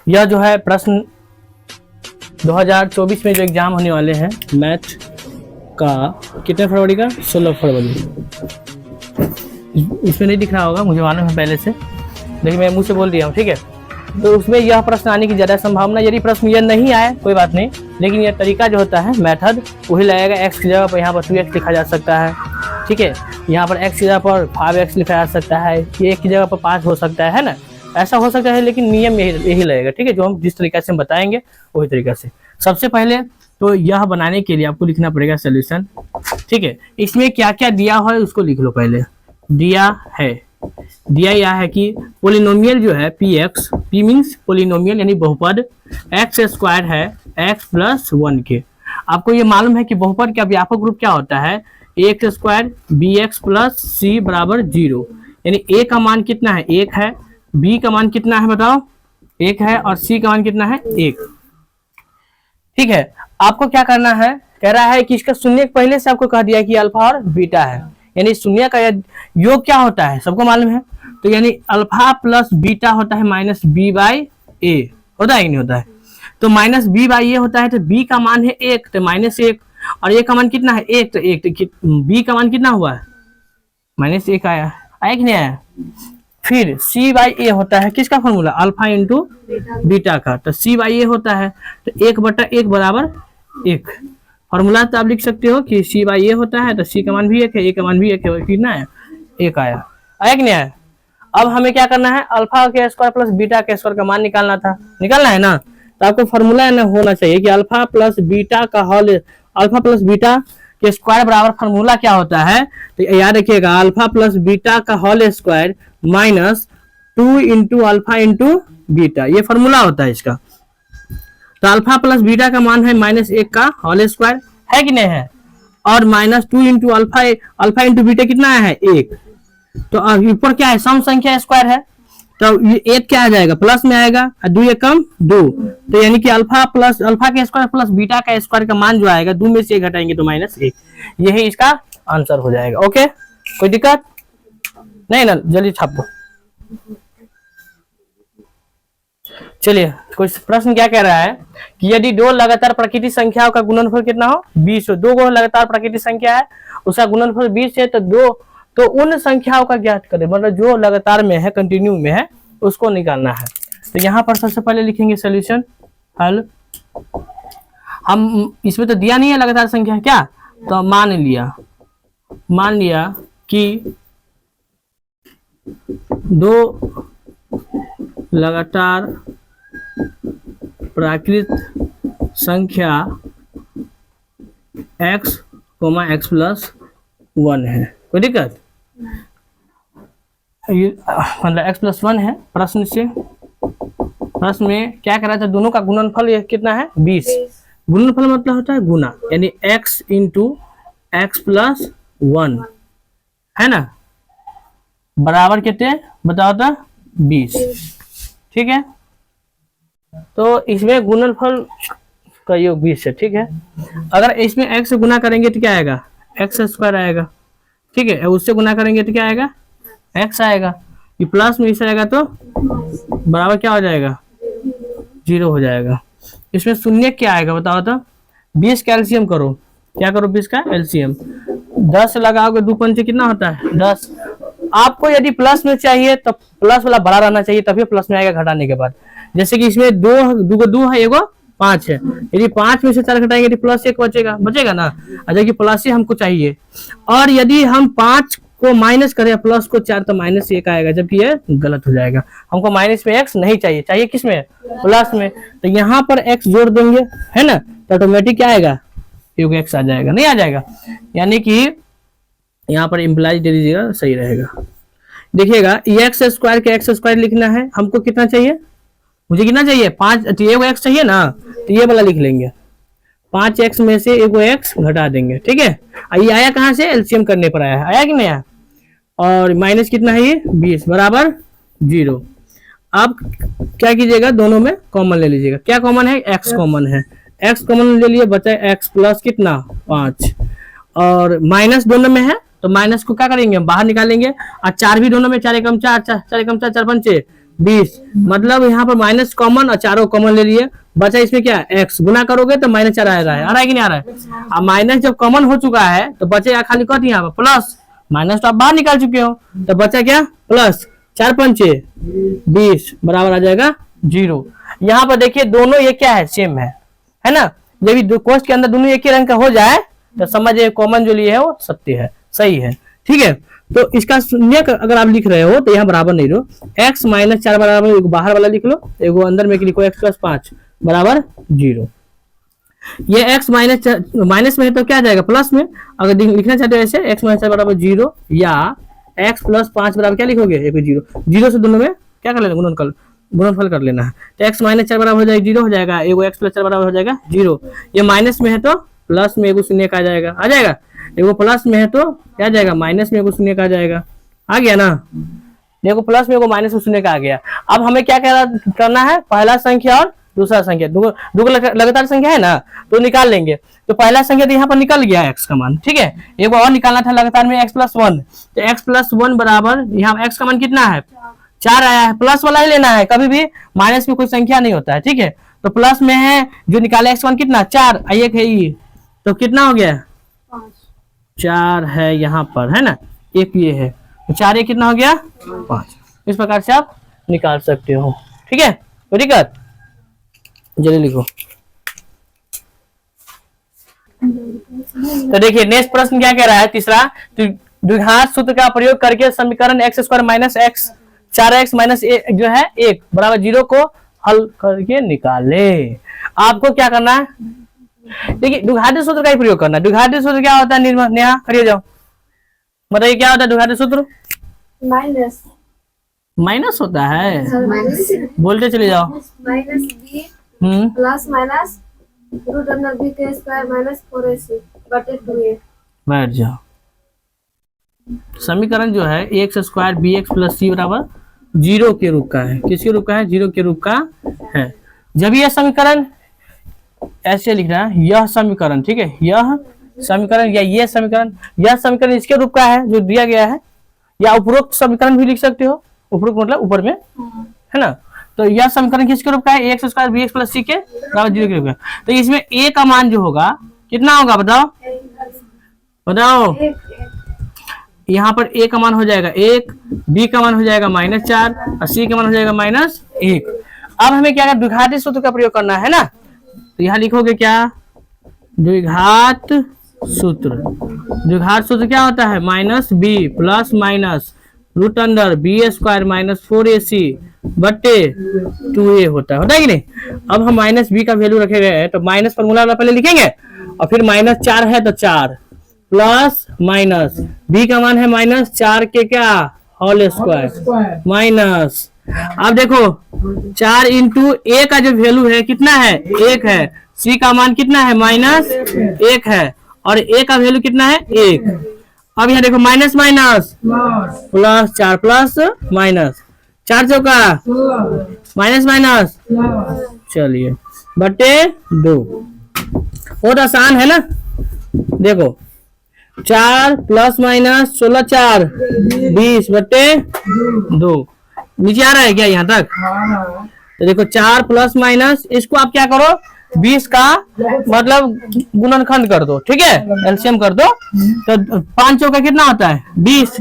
यह जो है प्रश्न 2024 में जो एग्जाम होने वाले हैं मैथ का, कितने फरवरी का, 16 फरवरी। इसमें नहीं दिख रहा होगा, मुझे मालूम है पहले से, लेकिन मैं मुंह से बोल दिया हूँ, ठीक है। तो उसमें यह प्रश्न आने की ज़्यादा संभावना, यदि प्रश्न यह नहीं आए कोई बात नहीं, लेकिन यह तरीका जो होता है मेथड वही लगेगा। एक्स की जगह पर यहाँ पर 2x लिखा जा सकता है, ठीक है। यहाँ पर x की जगह पर 5x लिखा जा सकता है, ये एक की जगह पर 5 हो सकता है ना, ऐसा हो सकता है, लेकिन नियम यही लगेगा, ठीक है। जो हम जिस तरीके से हम बताएंगे वही तरीका से। सबसे पहले तो यह बनाने के लिए आपको लिखना पड़ेगा सोल्यूशन, ठीक है। इसमें क्या क्या दिया हुआ है उसको लिख लो पहले। दिया यह है कि पोलिनोमियल जो है px, p मीन्स पोलिनोमियल यानी बहुपद, एक्स स्क्वायर है x प्लस 1 के। आपको ये मालूम है कि बहुपद का व्यापक रूप क्या होता है, x square bx plus c बराबर 0, यानी a का मान कितना है, 1 है, b का मान कितना है बताओ, 1 है, और c का मान कितना है, 1, ठीक है। आपको क्या करना है, कह रहा है कि इसका शून्य पहले से आपको कह दिया कि अल्फा और बीटा है, यानी शून्य का योग क्या होता है सबको मालूम है। तो यानी अल्फा प्लस बीटा होता है माइनस बी बाई ए, होता है कि नहीं होता है। तो माइनस बी बाई ए होता है, तो बी का मान है 1, तो माइनस 1, और ए का मान कितना है 1, तो 1, तो बी का मान कितना हुआ है, माइनस 1 आया कि नहीं आया। फिर सी बाई ए होता है किसका फॉर्मूला, अल्फा इंटू बीटा का, तो सी बाई ए होता है, तो 1/1 बराबर 1। फॉर्मूला तो आप लिख सकते हो कि सी बाई ए होता है, तो सी का मान भी 1 है, ए का मान भी 1 है, कितना है 1 आया कि नहीं आया। अब हमें क्या करना है, अल्फा के स्क्वायर प्लस बीटा के स्क्वायर का मान निकालना है ना। तो आपको फॉर्मूला होना चाहिए कि अल्फा प्लस बीटा का होल, अल्फा प्लस बीटा के स्क्वायर बराबर फॉर्मूला क्या होता है, तो याद रखिएगा अल्फा प्लस बीटा का whole square minus 2 into alpha into beta, ये फॉर्मूला होता है इसका। तो अल्फा प्लस बीटा का मान है -1 का होल स्क्वायर, है कि नहीं है, और minus 2 into alpha into beta कितना है 1। तो ऊपर क्या है, सम संख्या स्क्वायर है, तो ये 1 क्या आ जाएगा, प्लस में आएगा, 2 1 कम 2, तो यानी कि अल्फा के स्क्वायर प्लस बीटा का स्क्वायर का मान जो आएगा 2 में से 1 घटाएंगे तो -1, यही इसका आंसर हो जाएगा। ओके, कोई दिक्कत नहीं ना, जल्दी छापो। चलिए, कुछ प्रश्न क्या कह रहा है कि यदि दो लगातार प्राकृतिक संख्याओं का गुणनफल कितना हो 20 हो, दो लगातार प्राकृतिक संख्या है उसका गुणनफल 20 है, तो उन संख्याओं का ज्ञात करें, मतलब जो लगातार में है, कंटिन्यू में है, उसको निकालना है। तो यहाँ पर सबसे पहले लिखेंगे सोल्यूशन हल। हम इसमें तो दिया नहीं है लगातार संख्या क्या, तो मान लिया कि दो लगातार प्राकृतिक संख्या x, x प्लस 1 है, कोई दिक्कत, मतलब x प्लस 1 है। प्रश्न में क्या करा था, दोनों का गुणनफल ये कितना है 20। गुणनफल मतलब होता है गुना, यानी x इंटू एक्स प्लस 1 है ना, बराबर कितने बताओ तो 20, ठीक है। तो इसमें गुणनफल का योग 20 है, ठीक है। अगर इसमें x से गुना करेंगे तो क्या आएगा, एक्स स्क्वायर आएगा, ठीक है। उससे गुना करेंगे तो क्या आएगा, x आएगा, ये प्लस में इसे आएगा तो बराबर क्या हो जाएगा, 0 हो जाएगा। इसमें शून्य क्या आएगा बताओ तो, 20 का एलसीएम करो, क्या करो 20 का एलसीएम, 10 लगाओगे 2 पंचे कितना होता है 10। आपको यदि प्लस में चाहिए तो प्लस वाला बड़ा रहना चाहिए, तभी प्लस में आएगा घटाने के बाद। जैसे कि इसमें 2 है, एगो 5 है, यदि 5 में से 4 घटाएंगे तो प्लस 1 बचेगा ना, जबकि प्लस ही हमको चाहिए। और यदि हम 5 को माइनस करें प्लस को 4 तो -1 आएगा, जबकि ये गलत हो जाएगा। हमको माइनस में x नहीं चाहिए किस में, प्लस में। तो यहाँ पर x जोड़ देंगे, है ना, तो ऑटोमेटिक क्या आएगा, योग x आ जाएगा, नहीं आ जाएगा, यानी कि यहाँ पर इम्प्लाइज दे दीजिएगा, सही रहेगा। देखिएगा एक्स स्क्वायर के एक्स स्क्वायर लिखना है, हमको कितना चाहिए, मुझे कितना चाहिए 5, तो एगो x चाहिए ना, तो ये वाला लिख लेंगे, 5x में से एगो x घटा देंगे, ठीक है। ये आया कहाँ से, एलसीएम करने पर आया कि नहीं आया, और माइनस कितना है ये 20 बराबर 0। अब क्या कीजिएगा, दोनों में कॉमन ले लीजिएगा, क्या कॉमन है, x कॉमन है, x कॉमन ले लिए, बचा x प्लस कितना 5, और माइनस दोनों में है तो माइनस को क्या करेंगे, बाहर निकालेंगे, और 4 भी दोनों में, 4 एकम 4, 4 एकम 4, 4 पंचे 20, मतलब यहाँ पर माइनस कॉमन और चारों कॉमन ले लिए, बचा इसमें क्या x, गुना करोगे तो -4 आ रहा है कि नहीं आ रहा है। अब माइनस जब कॉमन हो चुका है तो बचेगा खाली कट यहाँ पर प्लस, माइनस तो आप बाहर निकाल चुके हो, तो बचा क्या प्लस, 4 पंचे 20 बराबर आ जाएगा 0। यहाँ पर देखिए दोनों ये क्या है, सेम है ना। जब भी कोष्ठ के अंदर दोनों एक ही रंग का हो जाए तो समझिए कॉमन जो लिए है वो सत्य है, सही है, ठीक है। तो इसका शून्य अगर आप लिख रहे हो तो यहाँ बराबर नहीं लो, x -4 बराबर, एक बाहर वाला लिख लो, एक अंदर में लिखो x + 5 बराबर 0। ये x माइनस में है तो क्या आ जाएगा प्लस में, अगर लिखना चाहते हो ऐसे x -4 बराबर 0 या x + 5 बराबर क्या लिखोगे, 1 0 से दोनों में क्या कर लेना, गुणनफल कर लेना है। तो x -4 बराबर हो जाएगा 0 हो जाएगा, एगो x + 4 बराबर हो जाएगा 0। ये माइनस में है तो प्लस में एगो शून्य का आ जाएगा, एगो प्लस में है तो क्या आ जाएगा, माइनस में एगो शून्य का आ गया ना। देखो प्लस में एगो माइनस में शून्य का आ गया। अब हमें क्या करना है, पहला संख्या और दूसरा संख्या, दो लगातार संख्या है ना तो निकाल लेंगे। तो पहला संख्या तो यहाँ पर निकल गया x का मान, ठीक है। एक और निकालना था लगातार में x + 1, तो x + 1 बराबर, यहाँ x का मान कितना है 4 आया है, प्लस वाला ही लेना है, कभी भी माइनस में कोई संख्या नहीं होता है, ठीक है। तो प्लस में है जो निकाले x का मान कितना 4, एक है ये, तो कितना हो गया 4 है यहाँ पर, है ना, एक ये है, तो 4 एक कितना हो गया 5। इस प्रकार से आप निकाल सकते हो, ठीक है। कोई दिक्कत, जल्दी लिखो। तो देखिए नेक्स्ट प्रश्न क्या कह रहा है, तीसरा, तो द्विघात सूत्र का प्रयोग करके समीकरण x² - x 4x - जो है 1 बराबर 0 को हल करके निकाले। आपको क्या करना है, देखिए द्विघात सूत्र का ही प्रयोग करना है। द्विघात सूत्र क्या होता है, नेहा करिए जाओ, बताइए क्या होता है द्विघात सूत्र। माइनस होता है, बोलते चले जाओ, -b +- √b² - 4ac/2a। बैठ जाओ। समीकरण जो है ax² bx + c बराबर 0 के रूप का है। किसके रूप का है, 0 के रूप का है। जब यह समीकरण ऐसे लिख रहा है, यह समीकरण, ठीक है, यह समीकरण या ये समीकरण, यह समीकरण इसके रूप का है जो दिया गया है, या उपरोक्त समीकरण भी लिख सकते हो, उपरोक्त मतलब ऊपर में, है ना। तो यह समीकरण किसके रूप का है, ax² bx + c के बराबर 0 के रूप का। तो इसमें a का मान जो होगा कितना होगा, बताओ। यहाँ पर a का मान हो जाएगा 1, b का मान हो जाएगा -4 और c का मान हो जाएगा -1। अब हमें क्या द्विघात सूत्र का प्रयोग करना है ना, तो यहाँ लिखोगे क्या, द्विघात सूत्र। द्विघात सूत्र क्या होता है, -b + √b² - 4ac/2a होता है कि नहीं। अब हम -b का वैल्यू रखे गए हैं तो माइनस फॉर्मूला वाला पहले लिखेंगे, और फिर -4 है तो 4 प्लस माइनस, b का मान है -4 के क्या होल स्क्वायर माइनस। अब देखो 4 × a का जो वैल्यू है कितना है, 1 है, c का मान कितना है -1 है, और a का वैल्यू कितना है 1। अब यहाँ देखो माइनस प्लस 4 प्लस माइनस, 4 चौका माइनस, चलिए बटे 2। बहुत आसान है ना, देखो 4 + - 16 4 20 बटे 2। नीचे आ रहा है क्या यहाँ तक, तो देखो 4 +- इसको आप क्या करो, 20 का मतलब गुणनखंड कर दो, ठीक है, एलसीएम कर दो। तो 5 चौका कितना होता है 20,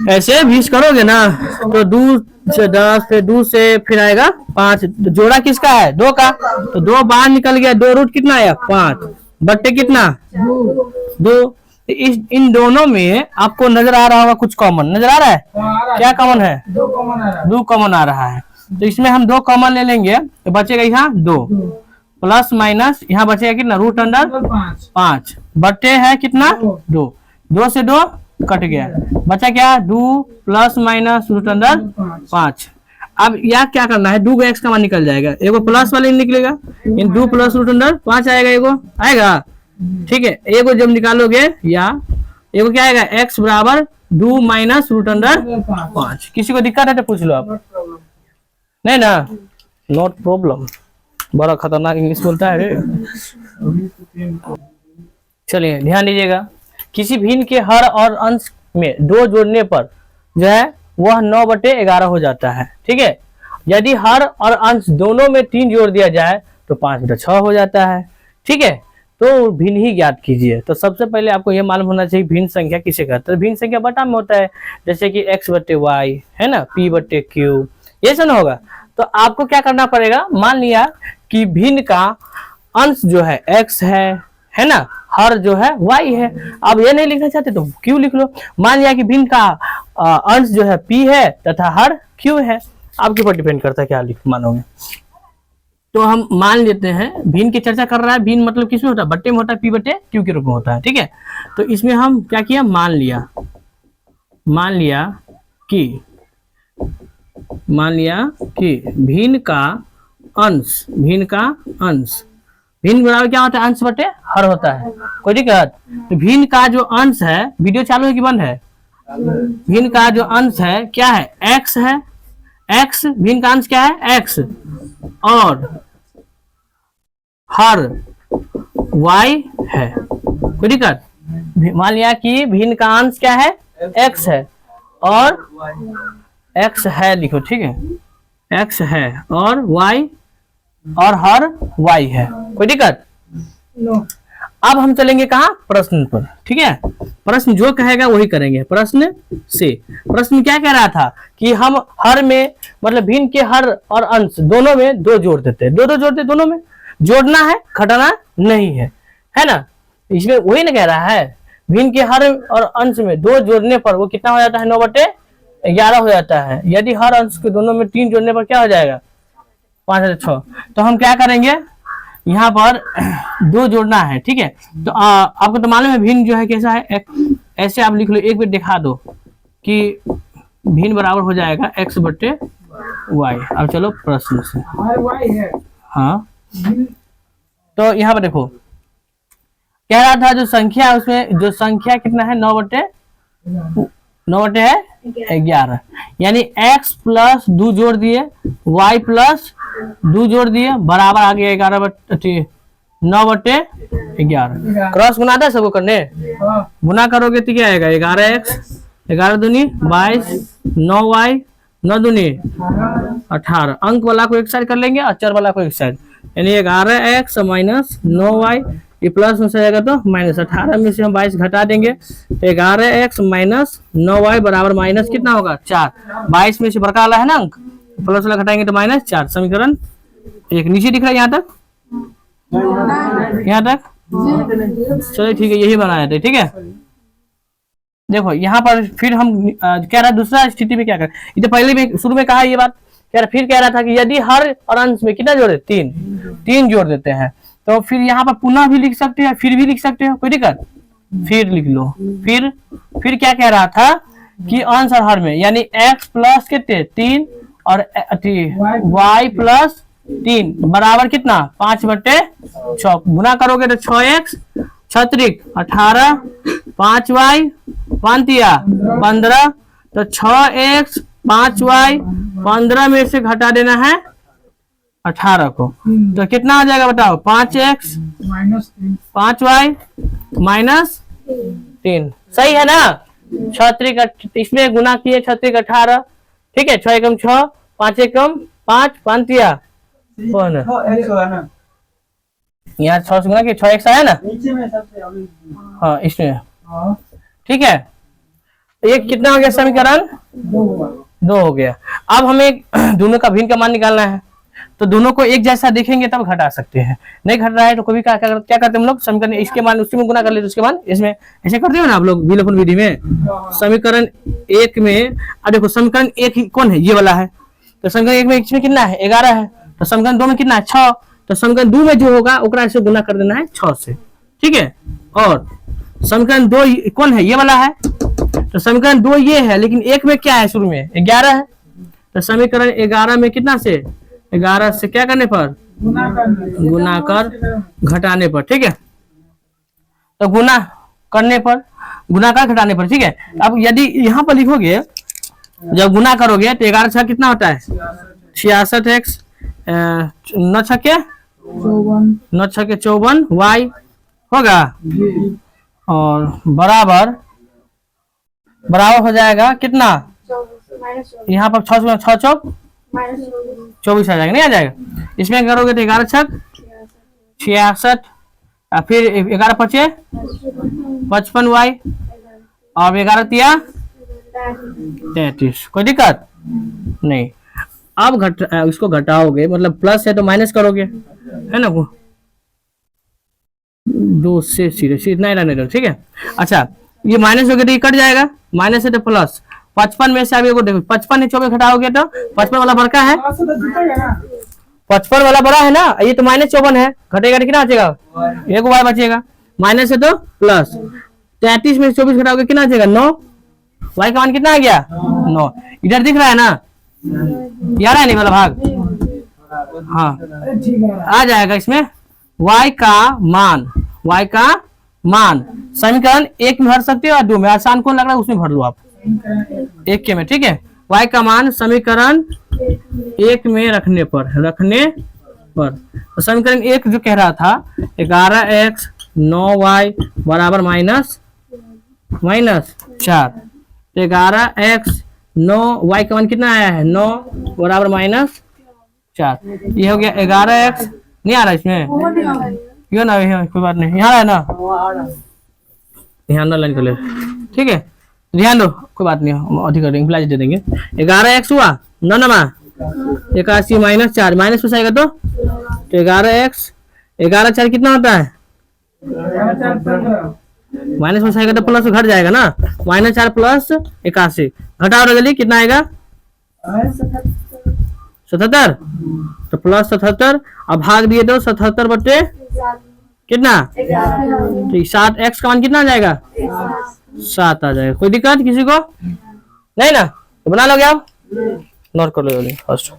ऐसे 20 करोगे ना तो 2 से 10, फिर 2 से फिर आएगा 5, जोड़ा किसका है 2 का, तो 2 बाहर निकल गया, 2 रूट कितना आया 5 बट्टे कितना 2। इन दोनों में आपको नजर आ रहा होगा कुछ कॉमन नजर आ रहा है, क्या कॉमन है, 2 कॉमन आ रहा है। तो इसमें हम 2 कॉमन ले लेंगे तो बचेगा यहाँ 2 प्लस माइनस, यहाँ बचेगा कितना √5 बट्टे है कितना 2, 2 से 2 कट गया, बचा क्या 2 + √5। अब यह क्या करना है, 2 x का मान निकल जाएगा, एगो प्लस वाले निकलेगा, इन 2 + √5 आएगा, एगो आएगा, ठीक है। एगो जब निकालोगे या एगो क्या आएगा x बराबर 2 - √5। किसी को दिक्कत है तो पूछ लो आप, नहीं ना, नॉट प्रॉब्लम। बड़ा खतरनाक इंग्लिश बोलता है रे। चलिए ध्यान दीजिएगा, किसी भिन्न के हर और अंश में 2 जोड़ने पर जो है वह 9/11 हो जाता है। ठीक है, यदि हर और अंश दोनों में 3 जोड़ दिया जाए तो 5/6 हो जाता है। ठीक है, तो भिन्न ही ज्ञात कीजिए। तो सबसे पहले आपको यह मालूम होना चाहिए भिन्न संख्या किसे कहते हैं। भिन्न संख्या बटा में होता है, जैसे कि x/y है ना, p/q, ये सब होगा। तो आपको क्या करना पड़ेगा, मान लिया कि भिन्न का अंश जो है x है ना, हर जो है y है। अब ये नहीं लिखना चाहते तो q लिख लो। मान लिया कि भिन्न का अंश जो है p है तथा हर q है। आपके ऊपर डिपेंड करता है क्या लिख मानोगे। तो हम मान लेते हैं भिन्न की चर्चा कर रहा है। भिन्न मतलब किसमें होता है, बट्टे में होता है, p/q के रूप में होता है। ठीक है, तो इसमें हम क्या किया, मान लिया कि भिन्न का अंश भिन्न बराबर क्या होता है, अंश बटे हर होता है। कोई दिक्कत? तो भिन्न का जो अंश है, वीडियो चालू है कि बंद है? भिन्न का जो अंश है क्या है, x है। x भिन्न का अंश क्या है, x, और हर y है। कोई दिक्कत? मान लिया कि भिन्न का अंश क्या है, x है और x है, लिखो। ठीक है, x है और y और हर y है। कोई दिक्कत? अब हम चलेंगे कहाँ, प्रश्न पर। ठीक है, प्रश्न जो कहेगा वही करेंगे। प्रश्न क्या कह रहा था कि हम हर में मतलब भिन्न के हर और अंश दोनों में 2 जोड़ देते हैं। 2 जोड़ते, दोनों में जोड़ना है, घटाना नहीं है ना। इसमें वही ना कह रहा है, भिन्न के हर और अंश में 2 जोड़ने पर वो कितना हो जाता है, 9/11 हो जाता है। यदि हर अंश के दोनों में 3 जोड़ने पर क्या हो जाएगा, 5/6। तो हम क्या करेंगे, यहाँ पर 2 जोड़ना है। ठीक है, तो आपको तो मालूम है भिन्न जो है कैसा है, ऐसे आप लिख लो, एक बार दिखा दो कि भिन्न बराबर हो जाएगा x/y। अब चलो प्रश्न से। हाँ, तो यहाँ पर देखो कह रहा था जो संख्या है उसमें जो संख्या कितना है, 9/11, यानी x प्लस 2 जोड़ दिए, y प्लस 2 जोड़ दिए, बराबर आ गया 9/11। क्रॉस गुना था सबको करने, गुना करोगे तो क्या आएगा, 11x, 11 दूनी 22, 9y, 9 दूनी 18। अंक वाला को एक साइड कर लेंगे और चर वाला को एक साइड, यानी 11x माइनस 9y, ये प्लस में से जाएगा तो माइनस। 18 में से हम 22 घटा देंगे तो 11x माइनस 9y बराबर माइनस कितना होगा, 4। 22 में से बड़का वाला है ना अंक, प्लस वाला घटाएंगे तो -4। समीकरण 1 नीचे दिख रहा है, यहाँ तक चलो ठीक है, यही बनाया था। ठीक है, देखो यहाँ पर फिर हम कह रहा है दूसरा स्थिति में क्या कर, ये तो पहले भी शुरू में कहा ये बात, फिर कह रहा था कि यदि हर और अंश में कितना जोड़े, 3 जोड़ देते हैं। तो फिर यहाँ पर पुनः भी लिख सकते हैं, फिर भी लिख सकते हो, कोई दिक्कत? फिर लिख लो। फिर क्या कह रहा था कि अंश और हर में, यानी x प्लस कितने 3 और y प्लस 3 बराबर कितना 5/6। गुना करोगे तो 6x 6 18, 5y 15, तो 6x 5y 15 में से घटा देना है 18 को, तो कितना आ जाएगा बताओ, 5x माइनस 5y माइनस 3। सही है ना? 6 इसमें गुना किए, 6 18। ठीक है, 6 एकम 6, 5 एकम 5, 5 यहाँ 6 से गुना किए, 6x आया ना, हाँ इसमें। ठीक है, ये कितना हो गया, समीकरण 2 हो गया। अब हमें दोनों का भिन्न का मान निकालना है, तो दोनों को एक जैसा देखेंगे तब घटा सकते हैं, नहीं घट रहा है तो कभी क्या करते हैं हम लोग, समीकरण इसके मान उसके में गुना कर लेते, उसके मान इसमें, ऐसे करते हो ना आप लोग विलोपन विधि में। समीकरण 1 में अब देखो, समीकरण 1 कौन है, ये वाला है, तो समीकरण 1 में इसमें कितना है, 11 है, तो समीकरण 2 में कितना है, 6, तो समीकरण 2 में जो होगा ओकरा से गुना कर देना है 6 से। ठीक है, और समीकरण 2 कौन है, ये वाला है, तो समीकरण 2 ये है, लेकिन 1 में क्या है, शुरू में 11 है, तो समीकरण 11 में कितना से, 11 से क्या करने पर, गुना कर घटाने पर। ठीक है, तो गुना करने पर, गुना कर घटाने पर। ठीक है, अब यदि यहाँ पर लिखोगे, जब गुना करोगे तो 11 6 कितना होता है, 66x, 9 6 54 y होगा, और बराबर हो जाएगा कितना, माइनस यहाँ पर 6 चौक माइनस 24 आ जाएगा, नहीं आ जाएगा। इसमें करोगे तो 11 छक 66, फिर 11 पचे 55 वाई, और 11 तिया 33। कोई दिक्कत नहीं। अब इसको घटाओगे, मतलब प्लस है तो माइनस करोगे, है ना, वो 2 से सीधे नहीं रहने दो, ठीक है। अच्छा, ये माइनस हो गया तो ये कट जाएगा, माइनस है तो प्लस। 55 में से अभी देखो 55 है 24 घटाओगे तो 55 वाला बड़का है, 55 वाला बड़ा है ना, ये तो -54 है, घटेगा तो कितना बचेगा, एक वाई बचेगा, माइनस है तो प्लस। 33 में 24 घटाओगे कितना बचेगा, 9। वाई का मान कितना आ गया, 9। इधर दिख रहा है ना, 11 है नहीं वाला भाग, हाँ आ जाएगा इसमें y का मान समीकरण 1 में भर सकते हो और 2 में, आसान कौन लग रहा है उसमें भर लो आप, 1 के में, ठीक है। y का मान समीकरण 1 में रखने पर तो समीकरण 1 जो कह रहा था 11x 9y बराबर -4, 11x 9y का मान कितना आया है, 9 बराबर -4। ये हो गया 11x, नहीं आ रहा इसमें, क्यों ना, कोई बात नहीं, यहाँ है ना, ध्यान लाइन कर ले, ठीक है, ध्यान दो, कोई बात नहीं, अधिक कर देंगे, प्लाज दे देंगे। 11x हुआ 9 नमा 81 -4, माइनस में आएगा तो 11x 11 4 कितना होता है, माइनस में आएगा तो प्लस घट जाएगा ना, -4 प्लस 81, घटाओ जल्दी, कितना आएगा 77, तो प्लस 77, अब भाग दिए तो 77 बटे कितना, तो 7x का मान कितना आ जाएगा, 7 आ जाएगा। कोई दिक्कत किसी को नहीं ना, तो बना लोगे आप, नोट कर लो फर्स्ट।